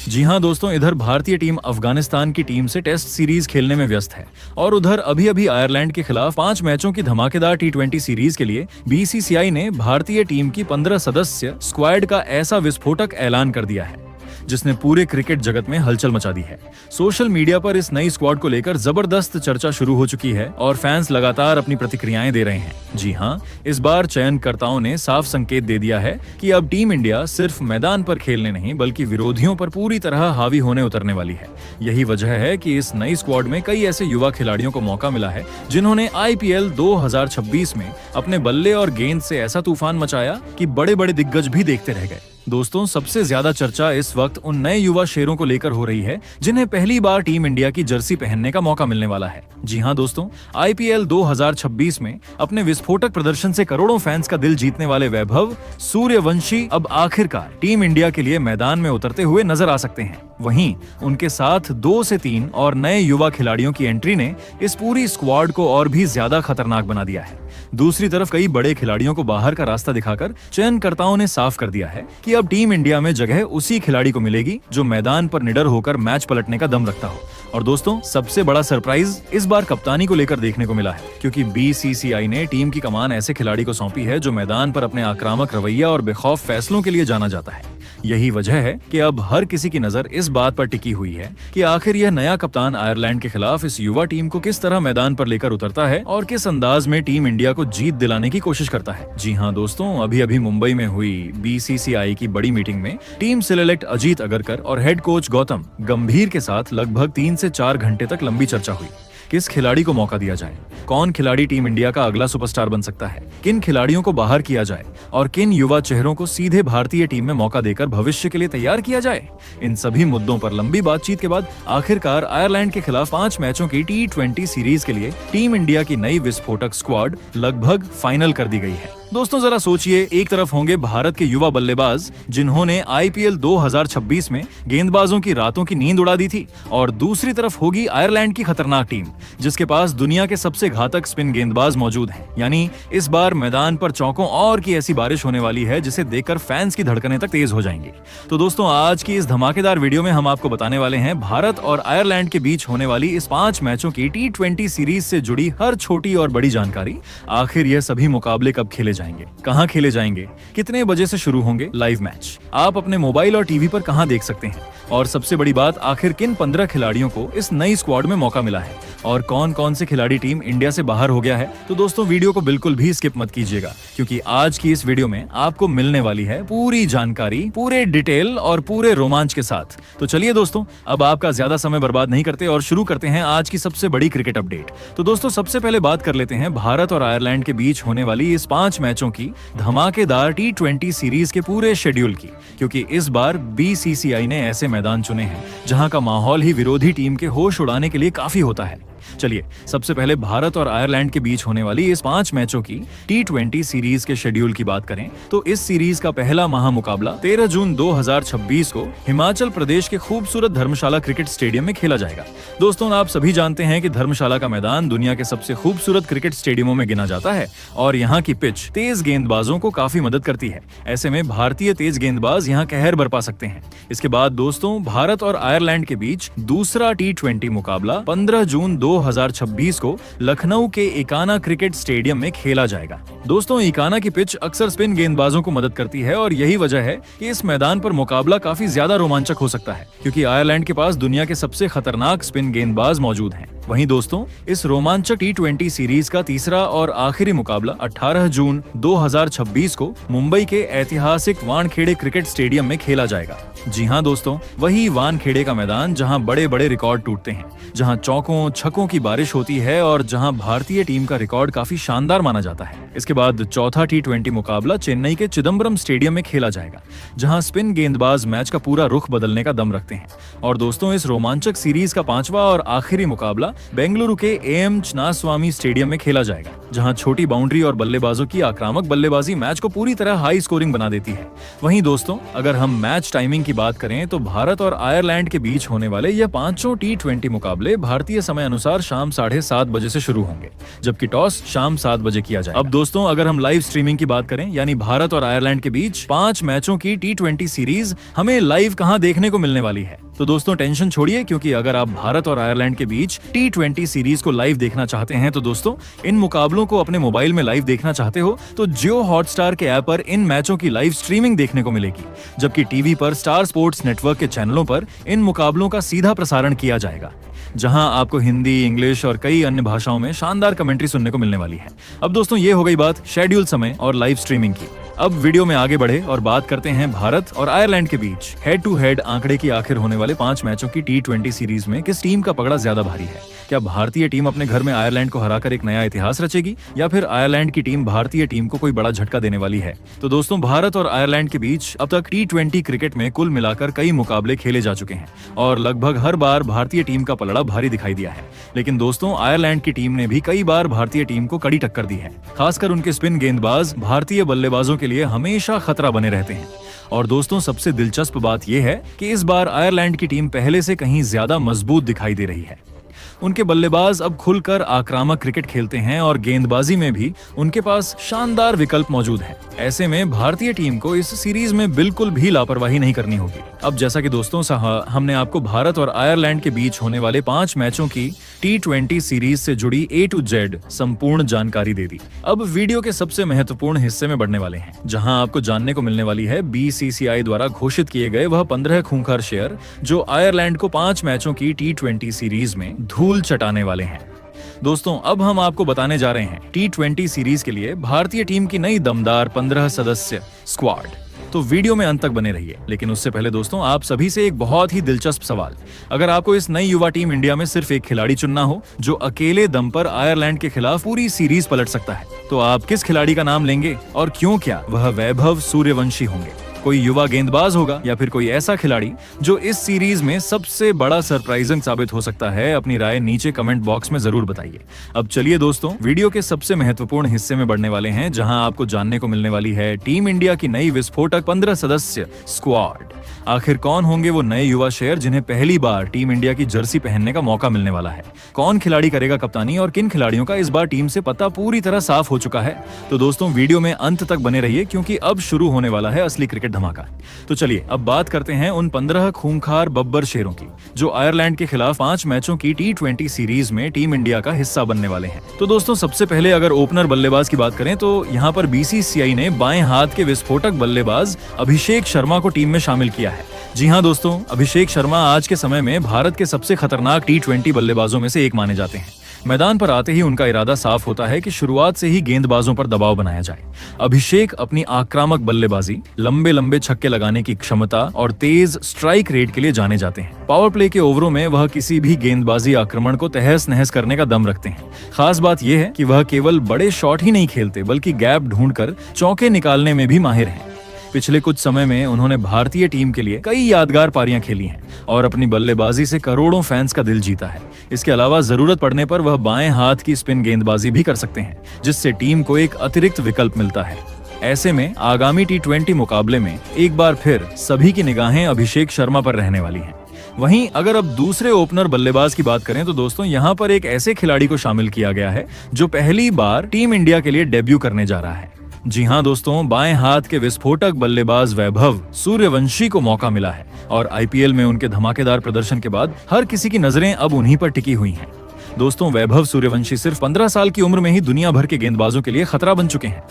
जी हाँ दोस्तों, इधर भारतीय टीम अफगानिस्तान की टीम से टेस्ट सीरीज खेलने में व्यस्त है और उधर अभी अभी आयरलैंड के खिलाफ 5 मैचों की धमाकेदार टी20 सीरीज के लिए बीसीसीआई ने भारतीय टीम की 15 सदस्य स्क्वाड का ऐसा विस्फोटक ऐलान कर दिया है जिसने पूरे क्रिकेट जगत में हलचल मचा दी है। सोशल मीडिया पर इस नई स्क्वाड को लेकर जबरदस्त चर्चा शुरू हो चुकी है और फैंस लगातार अपनी प्रतिक्रियाएं दे रहे हैं। जी हाँ, इस बार चयनकर्ताओं ने साफ संकेत दे दिया है कि अब टीम इंडिया सिर्फ मैदान पर खेलने नहीं बल्कि विरोधियों पर पूरी तरह हावी होने उतरने वाली है। यही वजह है कि इस नई स्क्वाड में कई ऐसे युवा खिलाड़ियों को मौका मिला है जिन्होंने IPL 2026 में अपने बल्ले और गेंद से ऐसा तूफान मचाया कि बड़े बड़े दिग्गज भी देखते रह गए। दोस्तों, सबसे ज्यादा चर्चा इस वक्त उन नए युवा शेरों को लेकर हो रही है जिन्हें पहली बार टीम इंडिया की जर्सी पहनने का मौका मिलने वाला है। जी हाँ दोस्तों, IPL 2026 में अपने विस्फोटक प्रदर्शन से करोड़ों फैंस का दिल जीतने वाले वैभव सूर्यवंशी अब आखिरकार टीम इंडिया के लिए मैदान में उतरते हुए नजर आ सकते हैं। वहीं उनके साथ 2 से 3 और नए युवा खिलाड़ियों की एंट्री ने इस पूरी स्क्वाड को और भी ज्यादा खतरनाक बना दिया है। दूसरी तरफ कई बड़े खिलाड़ियों को बाहर का रास्ता दिखाकर चयनकर्ताओं ने साफ कर दिया है कि अब टीम इंडिया में जगह उसी खिलाड़ी को मिलेगी जो मैदान पर निडर होकर मैच पलटने का दम रखता हो। और दोस्तों, सबसे बड़ा सरप्राइज इस बार कप्तानी को लेकर देखने को मिला है, क्योंकि बीसीसीआई ने टीम की कमान ऐसे खिलाड़ी को सौंपी है जो मैदान पर अपने आक्रामक रवैया और बेखौफ फैसलों के लिए जाना जाता है। यही वजह है कि अब हर किसी की नजर इस बात पर टिकी हुई है कि आखिर यह नया कप्तान आयरलैंड के खिलाफ इस युवा टीम को किस तरह मैदान पर लेकर उतरता है और किस अंदाज में टीम इंडिया को जीत दिलाने की कोशिश करता है। जी हाँ दोस्तों, अभी अभी मुंबई में हुई बीसीसीआई की बड़ी मीटिंग में टीम सिलेक्ट अजीत अगरकर और हेड कोच गौतम गंभीर के साथ लगभग 3 से 4 घंटे तक लंबी चर्चा हुई। किस खिलाड़ी को मौका दिया जाए, कौन खिलाड़ी टीम इंडिया का अगला सुपरस्टार बन सकता है, किन खिलाड़ियों को बाहर किया जाए और किन युवा चेहरों को सीधे भारतीय टीम में मौका देकर भविष्य के लिए तैयार किया जाए। इन सभी मुद्दों पर लंबी बातचीत के बाद आखिरकार आयरलैंड के खिलाफ 5 मैचों की टी20 सीरीज के लिए टीम इंडिया की नई विस्फोटक स्क्वाड लगभग फाइनल कर दी गई है। दोस्तों, जरा सोचिए, एक तरफ होंगे भारत के युवा बल्लेबाज जिन्होंने IPL 2026 में गेंदबाजों की रातों की नींद उड़ा दी थी और दूसरी तरफ होगी आयरलैंड की खतरनाक टीम जिसके पास दुनिया के सबसे घातक स्पिन गेंदबाज मौजूद हैं। यानी इस बार मैदान पर चौकों और की ऐसी बारिश होने वाली है जिसे देखकर फैंस की धड़कनें तक तेज हो जाएंगी। तो दोस्तों, आज की इस धमाकेदार वीडियो में हम आपको बताने वाले हैं भारत और आयरलैंड के बीच होने वाली इस 5 मैचों की टी20 सीरीज से जुड़ी हर छोटी और बड़ी जानकारी। आखिर यह सभी मुकाबले कब खेले जाएंगे, कहां खेले जाएंगे, कितने बजे से शुरू होंगे लाइव मैच, आप अपने मोबाइल और टीवी पर कहां देख सकते हैं, और सबसे बड़ी बात, आखिर किन 15 खिलाड़ियों को इस नई स्क्वाड में मौका मिला है और कौन कौन से खिलाड़ी टीम इंडिया से बाहर हो गया है। तो दोस्तों, वीडियो को बिल्कुल भी स्किप मत कीजिएगा, क्योंकि आज की इस वीडियो में आपको मिलने वाली है पूरी जानकारी, पूरे डिटेल और पूरे रोमांच के साथ। तो चलिए दोस्तों, अब आपका ज्यादा समय बर्बाद नहीं करते और शुरू करते हैं आज की सबसे बड़ी क्रिकेट अपडेट। तो दोस्तों, सबसे पहले बात कर लेते हैं भारत और आयरलैंड के बीच होने वाली इस 5 मैचों की धमाकेदार टी20 सीरीज के पूरे शेड्यूल की, क्योंकि इस बार बीसीसीआई ने ऐसे मैदान चुने हैं जहां का माहौल ही विरोधी टीम के होश उड़ाने के लिए काफी होता है। चलिए, सबसे पहले भारत और आयरलैंड के बीच होने वाली इस 5 मैचों की टी20 सीरीज के शेड्यूल की बात करें तो इस सीरीज का पहला महामुकाबला 13 जून 2026 को हिमाचल प्रदेश के खूबसूरत धर्मशाला क्रिकेट स्टेडियम में खेला जाएगा। दोस्तों, आप सभी जानते हैं कि धर्मशाला का मैदान दुनिया के सबसे खूबसूरत क्रिकेट स्टेडियमों में गिना जाता है और यहाँ की पिच तेज गेंदबाजों को काफी मदद करती है। ऐसे में भारतीय तेज गेंदबाज यहाँ कहर बरपा सकते हैं। इसके बाद दोस्तों, भारत और आयरलैंड के बीच दूसरा टी20 मुकाबला 15 जून 2026 को लखनऊ के इकाना क्रिकेट स्टेडियम में खेला जाएगा। दोस्तों, इकाना की पिच अक्सर स्पिन गेंदबाजों को मदद करती है और यही वजह है कि इस मैदान पर मुकाबला काफी ज्यादा रोमांचक हो सकता है, क्योंकि आयरलैंड के पास दुनिया के सबसे खतरनाक स्पिन गेंदबाज मौजूद हैं। वहीं दोस्तों, इस रोमांचक टी20 सीरीज का तीसरा और आखिरी मुकाबला 18 जून 2026 को मुंबई के ऐतिहासिक वानखेड़े क्रिकेट स्टेडियम में खेला जाएगा। जी हाँ दोस्तों, वही वानखेड़े का मैदान जहां बड़े बड़े रिकॉर्ड टूटते हैं, जहां चौकों छक्कों की बारिश होती है और जहां भारतीय टीम का रिकॉर्ड काफी शानदार माना जाता है। इसके बाद चौथा टी20 मुकाबला चेन्नई के चिदम्बरम स्टेडियम में खेला जाएगा, जहां स्पिन गेंदबाज मैच का पूरा रुख बदलने का दम रखते हैं। और दोस्तों, इस रोमांचक सीरीज का 5वां और आखिरी मुकाबला बेंगलुरु के AM चिन्नास्वामी स्टेडियम में खेला जाएगा, जहां छोटी बाउंड्री और बल्लेबाजों की आक्रामक बल्लेबाजी मैच को पूरी तरह हाई स्कोरिंग बना देती है। वहीं दोस्तों, अगर हम मैच टाइमिंग की बात करें तो भारत और आयरलैंड के बीच होने वाले यह पांचों T20 मुकाबले भारतीय समय अनुसार शाम 7:30 बजे से शुरू होंगे, जबकि टॉस शाम 7 बजे किया जाएगा। अब दोस्तों, अगर हम लाइव स्ट्रीमिंग की बात करें, यानी भारत और आयरलैंड के बीच 5 मैचों की T20 सीरीज हमें लाइव कहां देखने को मिलने वाली है, तो दोस्तों टेंशन छोड़िए, क्योंकि अगर आप भारत और आयरलैंड के बीच T20 सीरीज को लाइव देखना चाहते हैं तो दोस्तों, इन मुकाबलों को अपने मोबाइल में लाइव देखना चाहते हो तो जियो हॉटस्टार के ऐप पर इन मैचों की लाइव स्ट्रीमिंग देखने को मिलेगी, जबकि टीवी पर स्टार स्पोर्ट्स नेटवर्क के चैनलों पर इन मुकाबलों का सीधा प्रसारण किया जाएगा, जहां आपको हिंदी, इंग्लिश और कई अन्य भाषाओं में शानदार कमेंट्री सुनने को मिलने वाली है। अब दोस्तों, ये हो गई बात शेड्यूल समय और लाइव स्ट्रीमिंग की। अब वीडियो में आगे बढ़े और बात करते हैं भारत और आयरलैंड के बीच हेड टू हेड आंकड़े की आखिर होने वाले 5 मैचों की T20 सीरीज में किस टीम का पकड़ा ज्यादा भारी है। क्या भारतीय टीम अपने घर में आयरलैंड को हराकर एक नया इतिहास रचेगी, या फिर आयरलैंड की टीम भारतीय टीम को कोई बड़ा झटका देने वाली है। तो दोस्तों, भारत और आयरलैंड के बीच अब तक T20 क्रिकेट में कुल मिलाकर कई मुकाबले खेले जा चुके हैं और लगभग हर बार भारतीय टीम का पलड़ा भारी दिखाई दिया है। लेकिन दोस्तों, आयरलैंड की टीम ने भी कई बार भारतीय टीम को कड़ी टक्कर दी है। खासकर उनके स्पिन गेंदबाज भारतीय बल्लेबाजों के लिए हमेशा खतरा बने रहते हैं। और दोस्तों, सबसे दिलचस्प बात यह है कि इस बार आयरलैंड की टीम पहले से कहीं ज्यादा मजबूत दिखाई दे रही है। उनके बल्लेबाज अब खुलकर आक्रामक क्रिकेट खेलते हैं और गेंदबाजी में भी उनके पास शानदार विकल्प मौजूद हैं। ऐसे में भारतीय टीम को इस सीरीज में बिल्कुल भी लापरवाही नहीं करनी होगी। अब जैसा कि दोस्तों हमने आपको भारत और आयरलैंड के बीच होने वाले 5 मैचों की T20 सीरीज से जुड़ी A to Z संपूर्ण जानकारी दे दी। अब वीडियो के सबसे महत्वपूर्ण हिस्से में बढ़ने वाले हैं, जहां आपको जानने को मिलने वाली है BCCI द्वारा घोषित किए गए वह 15 खूंखार शेयर जो आयरलैंड को 5 मैचों की T20 सीरीज में धूल चटाने वाले हैं। दोस्तों, अब हम आपको बताने जा रहे हैं T20 सीरीज के लिए भारतीय टीम की नई दमदार 15 सदस्य स्क्वाड। तो वीडियो में अंत तक बने रहिए। लेकिन उससे पहले दोस्तों, आप सभी से एक बहुत ही दिलचस्प सवाल। अगर आपको इस नई युवा टीम इंडिया में सिर्फ एक खिलाड़ी चुनना हो जो अकेले दम पर आयरलैंड के खिलाफ पूरी सीरीज पलट सकता है, तो आप किस खिलाड़ी का नाम लेंगे और क्यों? क्या वह वैभव सूर्यवंशी होंगे, कोई युवा गेंदबाज होगा, या फिर कोई ऐसा खिलाड़ी जो इस सीरीज में सबसे बड़ा सरप्राइजिंग साबित हो सकता है? अपनी राय नीचे कमेंट बॉक्स में जरूर बताइए। अब चलिए दोस्तों, वीडियो के सबसे महत्वपूर्ण हिस्से में बढ़ने वाले हैं, जहां आपको जानने को मिलने वाली है टीम इंडिया की नई विस्फोटक 15 सदस्य स्क्वाड। आखिर कौन होंगे वो नए युवा शेयर जिन्हें पहली बार टीम इंडिया की जर्सी पहनने का मौका मिलने वाला है? कौन खिलाड़ी करेगा कप्तानी और किन खिलाड़ियों का इस बार टीम से पता पूरी तरह साफ हो चुका है? तो दोस्तों, वीडियो में अंत तक बने रहिए, क्योंकि अब शुरू होने वाला है असली क्रिकेट धमाका। तो चलिए अब बात करते हैं उन 15 खूंखार बब्बर शेरों की जो आयरलैंड के खिलाफ 5 मैचों की T20 सीरीज में टीम इंडिया का हिस्सा बनने वाले हैं। तो दोस्तों, सबसे पहले अगर ओपनर बल्लेबाज की बात करें तो यहाँ पर BCCI ने बाएं हाथ के विस्फोटक बल्लेबाज अभिषेक शर्मा को टीम में शामिल किया है। जी हाँ दोस्तों, अभिषेक शर्मा आज के समय में भारत के सबसे खतरनाक T20 बल्लेबाजों में से एक माने जाते हैं। मैदान पर आते ही उनका इरादा साफ होता है कि शुरुआत से ही गेंदबाजों पर दबाव बनाया जाए। अभिषेक अपनी आक्रामक बल्लेबाजी, लंबे लंबे छक्के लगाने की क्षमता और तेज स्ट्राइक रेट के लिए जाने जाते हैं। पावर प्ले के ओवरों में वह किसी भी गेंदबाजी आक्रमण को तहस नहस करने का दम रखते हैं। खास बात यह है कि वह केवल बड़े शॉट ही नहीं खेलते, बल्कि गैप ढूंढकर चौके निकालने में भी माहिर हैं। पिछले कुछ समय में उन्होंने भारतीय टीम के लिए कई यादगार पारियां खेली हैं और अपनी बल्लेबाजी से करोड़ों फैंस का दिल जीता है। इसके अलावा जरूरत पड़ने पर वह बाएं हाथ की स्पिन गेंदबाजी भी कर सकते हैं, जिससे टीम को एक अतिरिक्त विकल्प मिलता है। ऐसे में आगामी T20 मुकाबले में एक बार फिर सभी की निगाहें अभिषेक शर्मा पर रहने वाली हैं। वहीं अगर अब दूसरे ओपनर बल्लेबाज की बात करें तो दोस्तों, यहाँ पर एक ऐसे खिलाड़ी को शामिल किया गया है जो पहली बार टीम इंडिया के लिए डेब्यू करने जा रहा है। जी हाँ दोस्तों, बाएं हाथ के विस्फोटक बल्लेबाज वैभव सूर्यवंशी को मौका मिला है और IPL में उनके धमाकेदार प्रदर्शन के बाद हर किसी की नजरें अब उन्हीं पर टिकी हुई हैं। दोस्तों, वैभव सूर्यवंशी सिर्फ 15 साल की उम्र में ही दुनिया भर के गेंदबाजों के लिए खतरा बन चुके हैं।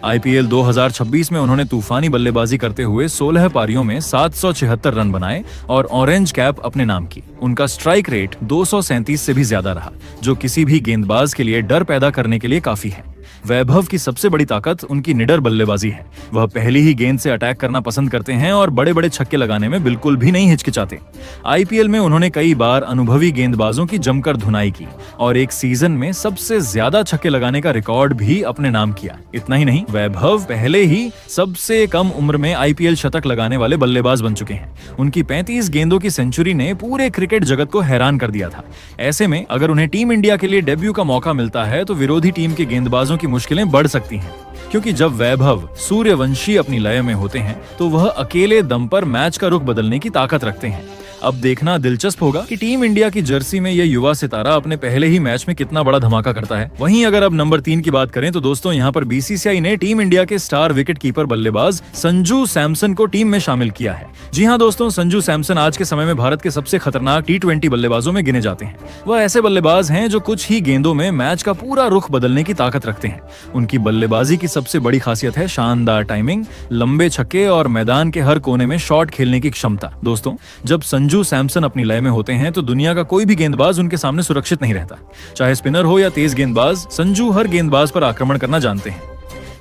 IPL 2026 में उन्होंने तूफानी बल्लेबाजी करते हुए 16 पारियों में 776 रन बनाए और ऑरेंज कैप अपने नाम की। उनका स्ट्राइक रेट 237 से भी ज्यादा रहा, जो किसी भी गेंदबाज के लिए डर पैदा करने के लिए काफी है। वैभव की सबसे बड़ी ताकत उनकी निडर बल्लेबाजी है। वह पहली ही गेंद से अटैक करना पसंद करते हैं और बड़े बड़े छक्के लगाने में बिल्कुल भी नहीं हिचकिचाते। आईपीएल में उन्होंने कई बार अनुभवी गेंदबाजों की जमकर धुनाई की और एक सीजन में सबसे ज्यादा छक्के लगाने का रिकॉर्ड भी अपने नाम किया। इतना ही नहीं, वैभव पहले ही सबसे कम उम्र में आईपीएल शतक लगाने वाले बल्लेबाज बन चुके हैं। उनकी 35 गेंदों की सेंचुरी ने पूरे क्रिकेट जगत को हैरान कर दिया था। ऐसे में अगर उन्हें टीम इंडिया के लिए डेब्यू का मौका मिलता है तो विरोधी टीम के गेंदबाजों की मुश्किलें बढ़ सकती हैं, क्योंकि जब वैभव सूर्यवंशी अपनी लय में होते हैं तो वह अकेले दम पर मैच का रुख बदलने की ताकत रखते हैं। अब देखना दिलचस्प होगा कि टीम इंडिया की जर्सी में यह युवा सितारा अपने पहले ही मैच में कितना बड़ा धमाका करता है। वहीं अगर अब नंबर 3 की बात करें तो दोस्तों यहाँ पर बीसीसीआई ने टीम इंडिया के स्टार विकेट कीपर बल्लेबाज संजू सैमसन को टीम में शामिल किया है। जी हाँ दोस्तों, संजू सैमसन आज के समय में भारत के सबसे खतरनाक T20 बल्लेबाजों में गिने जाते हैं। वह ऐसे बल्लेबाज हैं जो कुछ ही गेंदों में मैच का पूरा रुख बदलने की ताकत रखते हैं। उनकी बल्लेबाजी की सबसे बड़ी खासियत है शानदार टाइमिंग, लंबे छक्के और मैदान के हर कोने में शॉट खेलने की क्षमता। दोस्तों, जब संजू सैमसन अपनी लय में होते हैं तो दुनिया का कोई भी गेंदबाज उनके सामने सुरक्षित नहीं रहता। चाहे स्पिनर हो या तेज गेंदबाज, संजू हर गेंदबाज पर आक्रमण करना जानते हैं।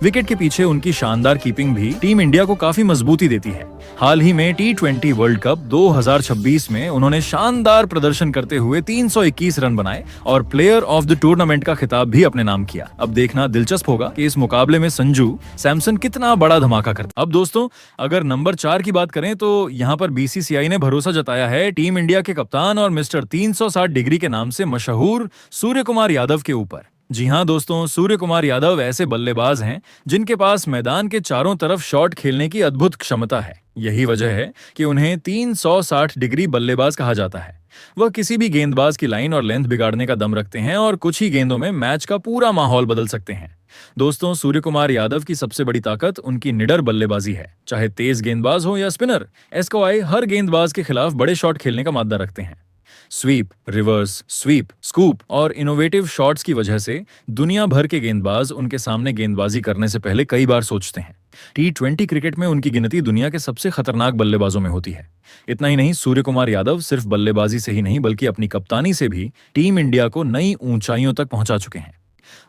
विकेट के पीछे उनकी शानदार कीपिंग भी टीम इंडिया को काफी मजबूती देती है। हाल ही में T20 वर्ल्ड कप 2026 में उन्होंने शानदार प्रदर्शन करते हुए 321 रन बनाए और प्लेयर ऑफ द टूर्नामेंट का खिताब भी अपने नाम किया। अब देखना दिलचस्प होगा कि इस मुकाबले में संजू सैमसन कितना बड़ा धमाका करता। अब दोस्तों, अगर नंबर 4 की बात करें तो यहाँ पर बीसीसीआई ने भरोसा जताया है टीम इंडिया के कप्तान और मिस्टर 360 डिग्री के नाम से मशहूर सूर्य कुमार यादव के ऊपर। जी हाँ दोस्तों, सूर्य कुमार यादव ऐसे बल्लेबाज हैं जिनके पास मैदान के चारों तरफ शॉट खेलने की अद्भुत क्षमता है। यही वजह है कि उन्हें 360 डिग्री बल्लेबाज कहा जाता है। वह किसी भी गेंदबाज की लाइन और लेंथ बिगाड़ने का दम रखते हैं और कुछ ही गेंदों में मैच का पूरा माहौल बदल सकते हैं। दोस्तों, सूर्य कुमार यादव की सबसे बड़ी ताकत उनकी निडर बल्लेबाजी है। चाहे तेज गेंदबाज हो या स्पिनर, एस्क्वाई हर गेंदबाज के खिलाफ बड़े शॉट खेलने का माद्दा रखते हैं। स्वीप, रिवर्स स्वीप, स्कूप और इनोवेटिव शॉट्स की वजह से दुनिया भर के गेंदबाज उनके सामने गेंदबाजी करने से पहले कई बार सोचते हैं। T20 क्रिकेट में उनकी गिनती दुनिया के सबसे खतरनाक बल्लेबाजों में होती है। इतना ही नहीं, सूर्य कुमार यादव सिर्फ बल्लेबाजी से ही नहीं बल्कि अपनी कप्तानी से भी टीम इंडिया को नई ऊंचाइयों तक पहुंचा चुके हैं।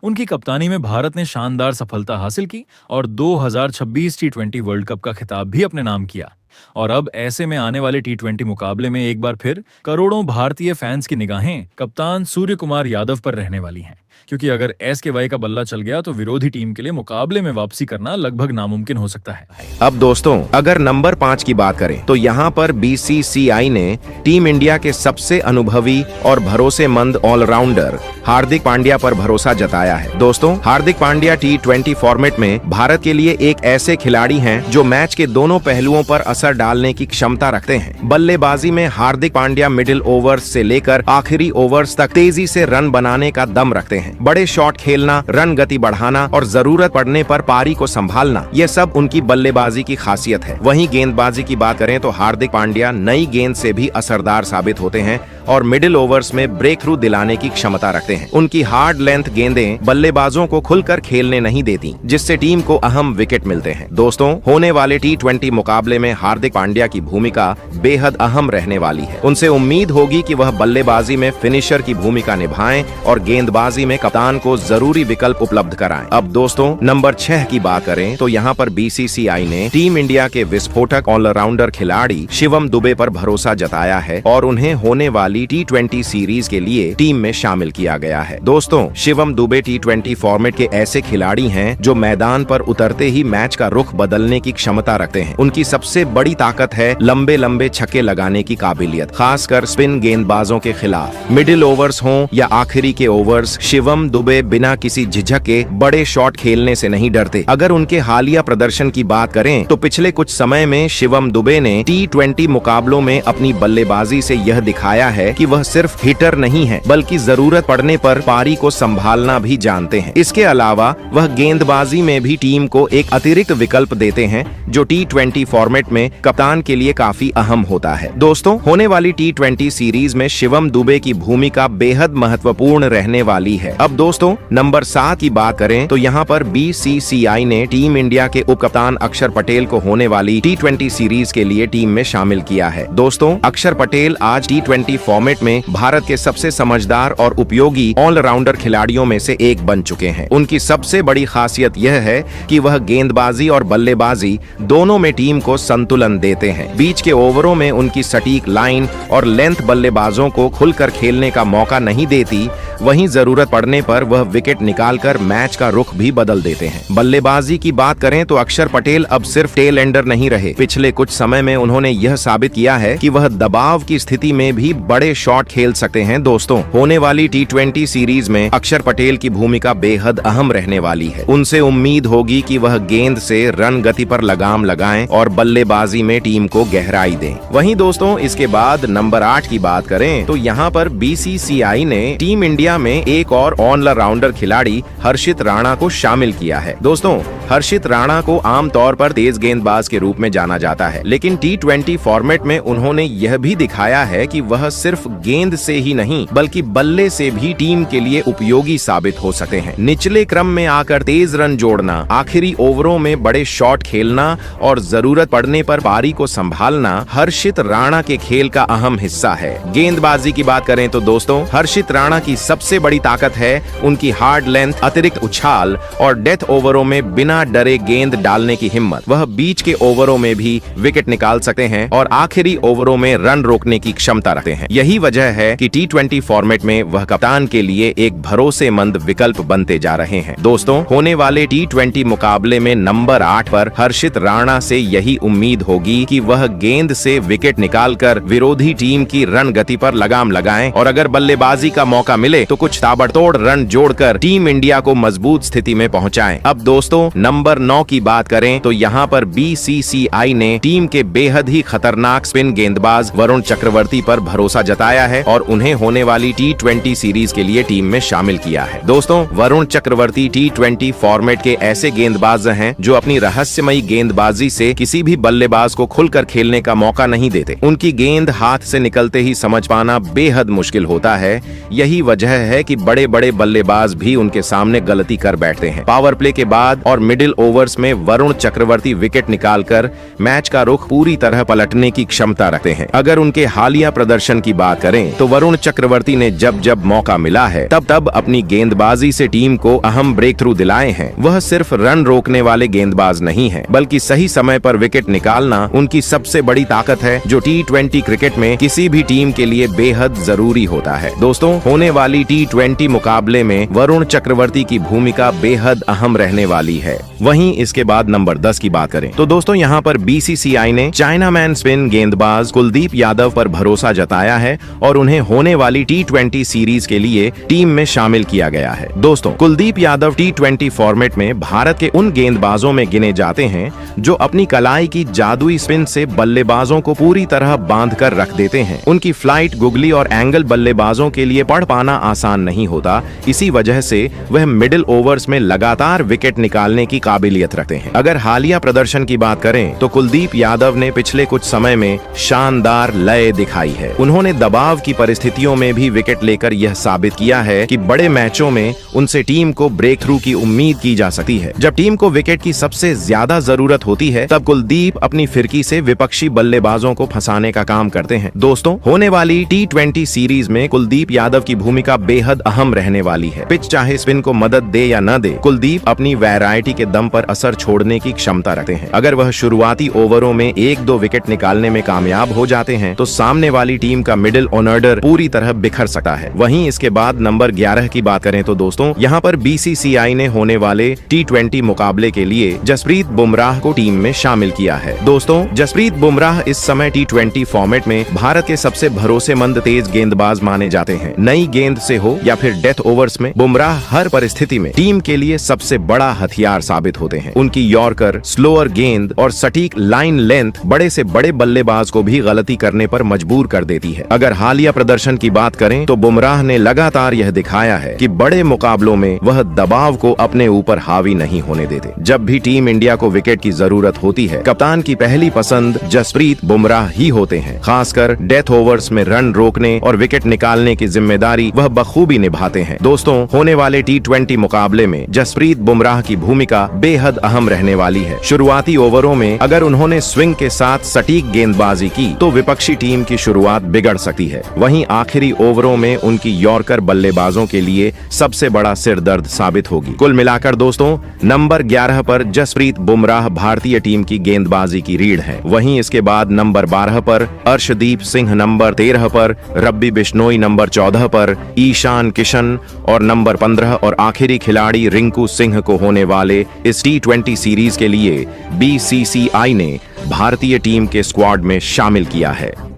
उनकी कप्तानी में भारत ने शानदार सफलता हासिल की और 2026 T20 वर्ल्ड कप का खिताब भी अपने नाम किया। और अब ऐसे में आने वाले T20 मुकाबले में एक बार फिर करोड़ों भारतीय फैंस की निगाहें कप्तान सूर्य कुमार यादव पर रहने वाली हैं, क्योंकि अगर SKY का बल्ला चल गया तो विरोधी टीम के लिए मुकाबले में वापसी करना लगभग नामुमकिन हो सकता है। अब दोस्तों, अगर नंबर 5 की बात करें तो यहाँ पर BCCI ने टीम इंडिया के सबसे अनुभवी और भरोसेमंद ऑलराउंडर हार्दिक पांड्या पर भरोसा जताया है। दोस्तों, हार्दिक पांड्या T20 फॉर्मेट में भारत के लिए एक ऐसे खिलाड़ी हैं जो मैच के दोनों पहलुओं पर असर डालने की क्षमता रखते हैं। बल्लेबाजी में हार्दिक पांड्या मिडिल ओवर्स से लेकर आखिरी ओवर्स तक तेजी से रन बनाने का दम रखते हैं। बड़े शॉट खेलना, रन गति बढ़ाना और जरूरत पड़ने पर पारी को संभालना, ये सब उनकी बल्लेबाजी की खासियत है। वहीं गेंदबाजी की बात करें तो हार्दिक पांड्या नई गेंद से भी असरदार साबित होते हैं और मिडिल ओवर्स में ब्रेक थ्रू दिलाने की क्षमता रखते हैं। उनकी हार्ड लेंथ गेंदें बल्लेबाजों को खुलकर खेलने नहीं देती, जिससे टीम को अहम विकेट मिलते हैं। दोस्तों, होने वाले T20 मुकाबले में हार्दिक पांड्या की भूमिका बेहद अहम रहने वाली है। उनसे उम्मीद होगी कि वह बल्लेबाजी में फिनिशर की भूमिका निभाएं और गेंदबाजी में कप्तान को जरूरी विकल्प उपलब्ध कराएं। अब दोस्तों, नंबर 6 की बात करें तो यहाँ पर BCCI ने टीम इंडिया के विस्फोटक ऑलराउंडर खिलाड़ी शिवम दुबे पर भरोसा जताया है और उन्हें होने वाली T20 सीरीज के लिए टीम में शामिल किया गया है। दोस्तों, शिवम दुबे T20 फॉर्मेट के ऐसे खिलाड़ी हैं जो मैदान पर उतरते ही मैच का रुख बदलने की क्षमता रखते हैं। उनकी सबसे बड़ी ताकत है लंबे लंबे छक्के लगाने की काबिलियत, खासकर स्पिन गेंदबाजों के खिलाफ। मिडिल ओवर्स हों या आखिरी के ओवर्स, शिवम दुबे बिना किसी झिझक के बड़े शॉट खेलने से नहीं डरते। अगर उनके हालिया प्रदर्शन की बात करें तो पिछले कुछ समय में शिवम दुबे ने T20 मुकाबलों में अपनी बल्लेबाजी से यह दिखाया है कि वह सिर्फ हिटर नहीं है बल्कि जरूरत पड़ने पर पारी को संभालना भी जानते हैं। इसके अलावा वह गेंदबाजी में भी टीम को एक अतिरिक्त विकल्प देते हैं जो T20 फॉर्मेट में कप्तान के लिए काफी अहम होता है। दोस्तों, होने वाली T20 सीरीज में शिवम दुबे की भूमिका बेहद महत्वपूर्ण रहने वाली है। अब दोस्तों, नंबर 7 की बात करें तो यहाँ पर BCCI ने टीम इंडिया के उप कप्तान अक्षर पटेल को होने वाली T20 सीरीज के लिए टीम में शामिल किया है। दोस्तों, अक्षर पटेल आज T20 फॉर्मेट में भारत के सबसे समझदार और उपयोगी ऑलराउंडर खिलाड़ियों में से एक बन चुके हैं। उनकी सबसे बड़ी खासियत यह है कि वह गेंदबाजी और बल्लेबाजी दोनों में टीम को संतुलन देते हैं। बीच के ओवरों में उनकी सटीक लाइन और लेंथ बल्लेबाजों को खुलकर खेलने का मौका नहीं देती। वहीं जरूरत पड़ने पर वह विकेट निकालकर मैच का रुख भी बदल देते हैं। बल्लेबाजी की बात करें तो अक्षर पटेल अब सिर्फ टेल एंडर नहीं रहे। पिछले कुछ समय में उन्होंने यह साबित किया है कि वह दबाव की स्थिति में भी बड़े शॉट खेल सकते हैं। दोस्तों, होने वाली T20 सीरीज में अक्षर पटेल की भूमिका बेहद अहम रहने वाली है। उनसे उम्मीद होगी कि वह गेंद से रन गति पर लगाम लगाएं और बल्लेबाजी में टीम को गहराई दें। वहीं दोस्तों, इसके बाद नंबर 8 की बात करें तो यहाँ पर BCCI ने टीम इंडिया में एक और ऑलराउंडर खिलाड़ी हर्षित राणा को शामिल किया है। दोस्तों, हर्षित राणा को आमतौर पर तेज गेंदबाज के रूप में जाना जाता है, लेकिन T20 फॉर्मेट में उन्होंने यह भी दिखाया है कि वह सिर्फ गेंद से ही नहीं बल्कि बल्ले से भी टीम के लिए उपयोगी साबित हो सकते हैं। निचले क्रम में आकर तेज रन जोड़ना, आखिरी ओवरों में बड़े शॉट खेलना और जरूरत पड़ने पर पारी को संभालना हर्षित राणा के खेल का अहम हिस्सा है। गेंदबाजी की बात करें तो दोस्तों, हर्षित राणा की सबसे बड़ी ताकत है उनकी हार्ड लेंथ, अतिरिक्त उछाल और डेथ ओवरों में बिना डरे गेंद डालने की हिम्मत। वह बीच के ओवरों में भी विकेट निकाल सकते हैं और आखिरी ओवरों में रन रोकने की क्षमता रखते हैं। यही वजह है कि T20 फॉर्मेट में वह कप्तान के लिए एक भरोसेमंद विकल्प बनते जा रहे हैं। दोस्तों, होने वाले T20 मुकाबले में नंबर 8 पर हर्षित राणा से यही उम्मीद होगी कि वह गेंद से विकेट निकालकर विरोधी टीम की रन गति पर लगाम लगाएं और अगर बल्लेबाजी का मौका मिले तो कुछ ताबड़तोड़ रन जोड़कर टीम इंडिया को मजबूत स्थिति में पहुंचाएं। अब दोस्तों, नंबर 9 की बात करें तो यहाँ पर BCCI ने टीम के बेहद ही खतरनाक स्पिन गेंदबाज वरुण चक्रवर्ती पर भरोसा जताया है और उन्हें होने वाली T20 सीरीज के लिए टीम में शामिल किया है। दोस्तों, वरुण चक्रवर्ती T20 फॉर्मेट के ऐसे गेंदबाज हैं जो अपनी रहस्यमयी गेंदबाजी से किसी भी बल्लेबाज को खुलकर खेलने का मौका नहीं देते। उनकी गेंद हाथ से निकलते ही समझ पाना बेहद मुश्किल होता है। यही वजह है कि बड़े बड़े बल्लेबाज भी उनके सामने गलती कर बैठते हैं। पावर प्ले के बाद और मिडिल ओवर्स में वरुण चक्रवर्ती विकेट निकालकर मैच का रुख पूरी तरह पलटने की क्षमता रखते हैं। अगर उनके हालिया प्रदर्शन की बात करें तो वरुण चक्रवर्ती ने जब जब मौका मिला है तब अपनी गेंदबाजी से टीम को अहम ब्रेक थ्रू दिलाए हैं। वह सिर्फ रन रोकने वाले गेंदबाज नहीं है बल्कि सही समय पर विकेट निकालना उनकी सबसे बड़ी ताकत है जो T20 क्रिकेट में किसी भी टीम के लिए बेहद जरूरी होता है। दोस्तों, होने वाली T20 मुकाबले में वरुण चक्रवर्ती की भूमिका बेहद अहम रहने वाली है। वहीं इसके बाद नंबर 10 की बात करें तो दोस्तों, यहाँ पर BCCI ने चाइनामैन स्पिन गेंदबाज कुलदीप यादव पर भरोसा जताया है और उन्हें होने वाली T20 सीरीज के लिए टीम में शामिल किया गया है। दोस्तों, कुलदीप यादव T20 फॉर्मेट में भारत के उन गेंदबाजों में गिने जाते हैं जो अपनी कलाई की जादुई स्पिन से बल्लेबाजों को पूरी तरह बांध कर रख देते हैं। उनकी फ्लाइट, गुगली और एंगल बल्लेबाजों के लिए पढ़ पाना आसान नहीं होता। इसी वजह से वह मिडिल ओवर्स में लगातार विकेट निकालने की काबिलियत रखते हैं। अगर हालिया प्रदर्शन की बात करें तो कुलदीप यादव ने पिछले कुछ समय में शानदार लय दिखाई है। उन्होंने दबाव की परिस्थितियों में भी विकेट लेकर यह साबित किया है कि बड़े मैचों में उनसे टीम को ब्रेक थ्रू की उम्मीद की जा सकती है। जब टीम को विकेट की सबसे ज्यादा जरूरत होती है तब कुलदीप अपनी फिरकी से विपक्षी बल्लेबाजों को फंसाने का काम करते हैं। दोस्तों, होने वाली T20 सीरीज में कुलदीप यादव की भूमिका बेहद अहम रहने वाली है। पिच चाहे स्पिन को मदद दे या न दे, कुलदीप अपनी वैरायटी के दम पर असर छोड़ने की क्षमता रखते हैं। अगर वह शुरुआती ओवरों में 1-2 विकेट निकालने में कामयाब हो जाते हैं तो सामने वाली टीम का मिडिल ऑर्डर पूरी तरह बिखर सकता है। वहीं इसके बाद नंबर 11 की बात करें तो दोस्तों, यहाँ पर BCCI ने होने वाले T20 मुकाबले के लिए जसप्रीत बुमराह को टीम में शामिल किया है। दोस्तों, जसप्रीत बुमराह इस समय T20 फॉर्मेट में भारत के सबसे भरोसेमंद तेज गेंदबाज माने जाते हैं। नई गेंद से हो या फिर डेथ ओवर्स में बुमराह हर परिस्थिति में टीम के लिए सबसे बड़ा हथियार साबित होते हैं। उनकी यॉर्कर, स्लोअर गेंद और सटीक लाइन लेंथ बड़े से बड़े बल्लेबाज को भी गलती करने पर मजबूर कर देती है। अगर हालिया प्रदर्शन की बात करें तो बुमराह ने लगातार यह दिखाया है कि बड़े मुकाबलों में वह दबाव को अपने ऊपर हावी नहीं होने देते। जब भी टीम इंडिया को विकेट की जरूरत होती है, कप्तान की पहली पसंद जसप्रीत बुमराह ही होते हैं। खासकर डेथ ओवर्स में रन रोकने और विकेट निकालने की जिम्मेदारी वह बखूबी निभाते हैं। दोस्तों, होने वाले T20 मुकाबले में जसप्रीत बुमराह की भूमिका बेहद अहम रहने वाली है। शुरुआती ओवरों में अगर उन्होंने स्विंग के साथ सटीक गेंदबाजी की तो विपक्षी टीम की शुरुआत बिगड़ सकती है। वहीं आखिरी ओवरों में उनकी यॉर्कर बल्लेबाजों के लिए सबसे बड़ा सिरदर्द साबित होगी। कुल मिलाकर दोस्तों, नंबर 11 पर जसप्रीत बुमराह भारतीय टीम की गेंदबाजी की रीढ़ है। वहीं इसके बाद नंबर 12 पर अर्शदीप सिंह, नंबर 13 पर रब्बी बिश्नोई, नंबर 14 पर ईशान किशन और नंबर 15 और आखिरी खिलाड़ी रिंकू सिंह को होने वाले इस T20 सीरीज के लिए BCCI ने भारतीय टीम के स्क्वाड में शामिल किया है।